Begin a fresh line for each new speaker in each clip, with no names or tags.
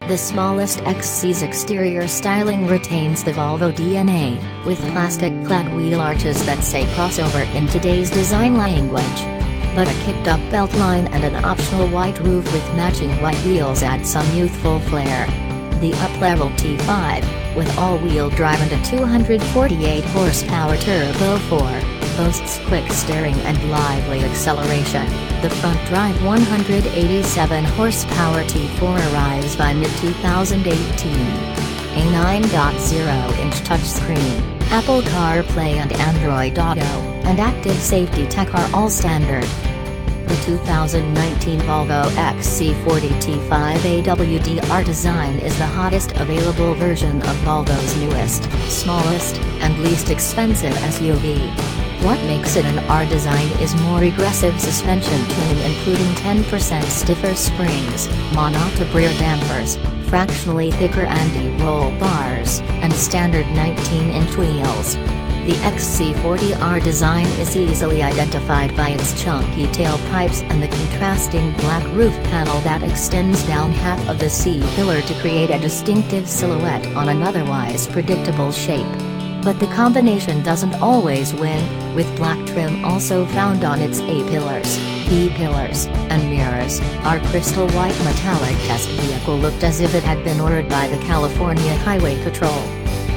The smallest XC's exterior styling retains the Volvo DNA, with plastic-clad wheel arches that say crossover in today's design language. But a kicked-up beltline and an optional white roof with matching white wheels add some youthful flair. The up-level T5, with all-wheel drive and a 248 horsepower Turbo 4, boasts quick steering and lively acceleration. The front-drive 187 horsepower T4 arrives by mid-2018. A 9.0-inch touchscreen, Apple CarPlay and Android Auto, and active safety tech are all standard. The 2019 Volvo XC40 T5 AWD-R design is the hottest available version of Volvo's newest, smallest, and least expensive SUV. What makes it an R design is more aggressive suspension tuning, including 10% stiffer springs, mono-top rear dampers, fractionally thicker anti-roll bars, and standard 19-inch wheels. The XC40R design is easily identified by its chunky tailpipes and the contrasting black roof panel that extends down half of the C-pillar to create a distinctive silhouette on an otherwise predictable shape. But the combination doesn't always win, with black trim also found on its A-pillars, B-pillars, and mirrors. Our crystal white metallic test vehicle looked as if it had been ordered by the California Highway Patrol.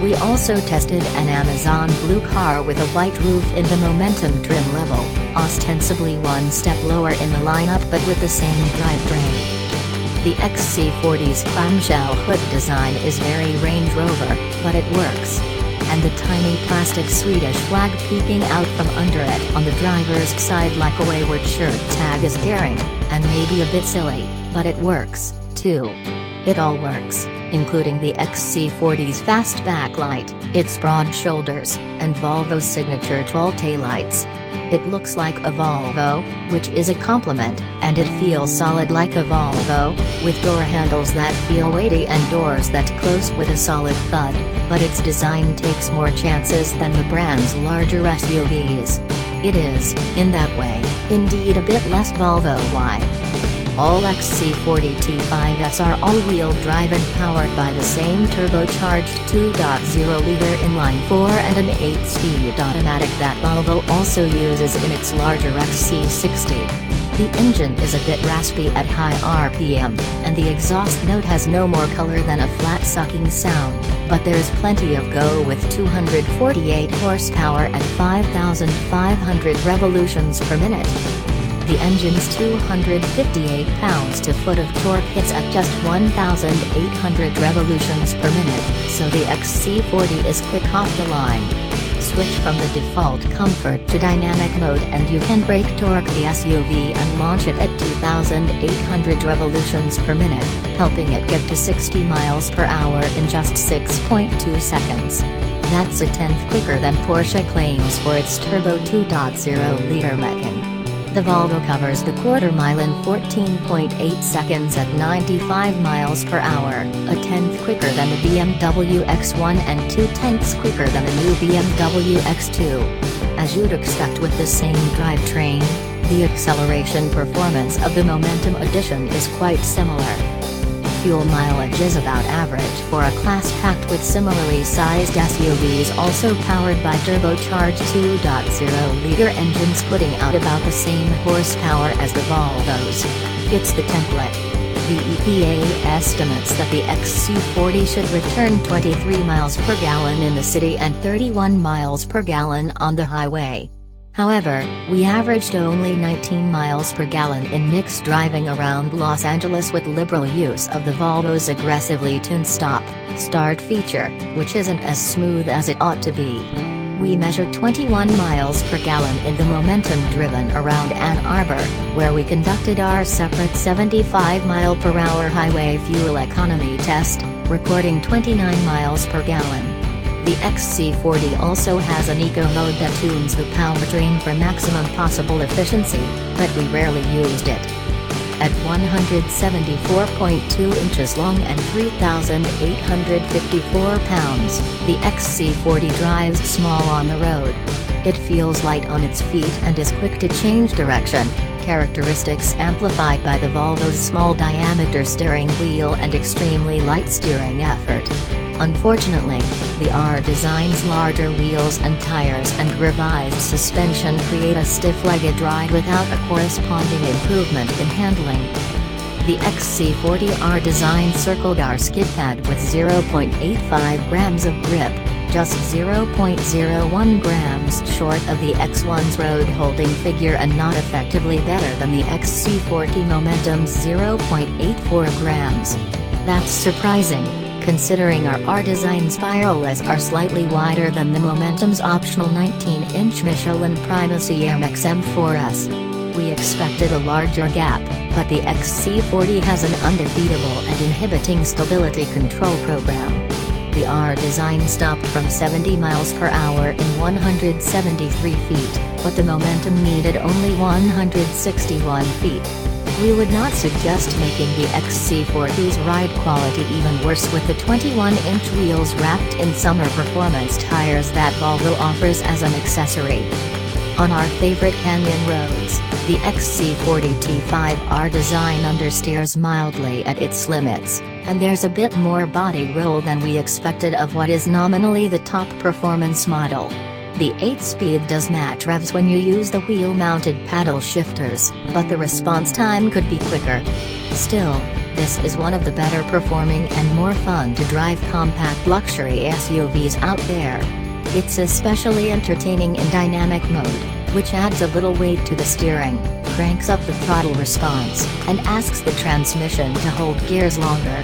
We also tested an Amazon blue car with a white roof in the Momentum trim level, ostensibly one step lower in the lineup but with the same drivetrain. The XC40's clamshell hood design is very Range Rover, but it works. And the tiny plastic Swedish flag peeking out from under it on the driver's side like a wayward shirt tag is daring, and maybe a bit silly, but it works, too. It all works, including the XC40's fast backlight, its broad shoulders, and Volvo's signature tall taillights. It looks like a Volvo, which is a compliment, and it feels solid like a Volvo, with door handles that feel weighty and doors that close with a solid thud, but its design takes more chances than the brand's larger SUVs. It is, in that way, indeed a bit less Volvo-y. All XC40 T5s are all-wheel drive and powered by the same turbocharged 2.0-liter inline-4 and an 8-speed automatic that Volvo also uses in its larger XC60. The engine is a bit raspy at high RPM, and the exhaust note has no more color than a flat sucking sound, but there's plenty of go with 248 horsepower at 5,500 revolutions per minute. The engine's 258 pounds-to-foot of torque hits at just 1,800 revolutions per minute, so the XC40 is quick off the line. Switch from the default comfort to dynamic mode and you can brake torque the SUV and launch it at 2,800 revolutions per minute, helping it get to 60 miles per hour in just 6.2 seconds. That's a tenth quicker than Porsche claims for its turbo 2.0-liter Macan. The Volvo covers the quarter mile in 14.8 seconds at 95 miles per hour, a tenth quicker than the BMW X1 and 2/10ths quicker than the new BMW X2. As you'd expect with the same drivetrain, the acceleration performance of the Momentum Edition is quite similar. Fuel mileage is about average for a class packed with similarly sized SUVs also powered by turbocharged 2.0-liter engines putting out about the same horsepower as the Volvos. It's the template. The EPA estimates that the XC40 should return 23 miles per gallon in the city and 31 miles per gallon on the highway. However, we averaged only 19 miles per gallon in mixed driving around Los Angeles with liberal use of the Volvo's aggressively tuned stop-start feature, which isn't as smooth as it ought to be. We measured 21 miles per gallon in the Momentum driven around Ann Arbor, where we conducted our separate 75-mile-per-hour highway fuel economy test, recording 29 miles per gallon. The XC40 also has an eco mode that tunes the powertrain for maximum possible efficiency, but we rarely used it. At 174.2 inches long and 3,854 pounds, the XC40 drives small on the road. It feels light on its feet and is quick to change direction, characteristics amplified by the Volvo's small diameter steering wheel and extremely light steering effort. Unfortunately, the R design's larger wheels and tires and revised suspension create a stiff-legged ride without a corresponding improvement in handling. The XC40R design circled our skid pad with 0.85 grams of grip, just 0.01 grams short of the X1's road-holding figure and not effectively better than the XC40 Momentum's 0.84 grams. That's surprising, considering our R-design spirals are slightly wider than the Momentum's optional 19-inch Michelin Primacy Air-Max M4S. We expected a larger gap, but the XC40 has an undefeatable and inhibiting stability control program. The R design stopped from 70 miles per hour in 173 feet, but the Momentum needed only 161 feet. We would not suggest making the XC40's ride quality even worse with the 21-inch wheels wrapped in summer performance tires that Volvo offers as an accessory. On our favorite canyon roads, the XC40 T5R design understeers mildly at its limits, and there's a bit more body roll than we expected of what is nominally the top performance model. The 8-speed does match revs when you use the wheel-mounted paddle shifters, but the response time could be quicker. Still, this is one of the better performing and more fun to drive compact luxury SUVs out there. It's especially entertaining in dynamic mode, which adds a little weight to the steering, cranks up the throttle response, and asks the transmission to hold gears longer.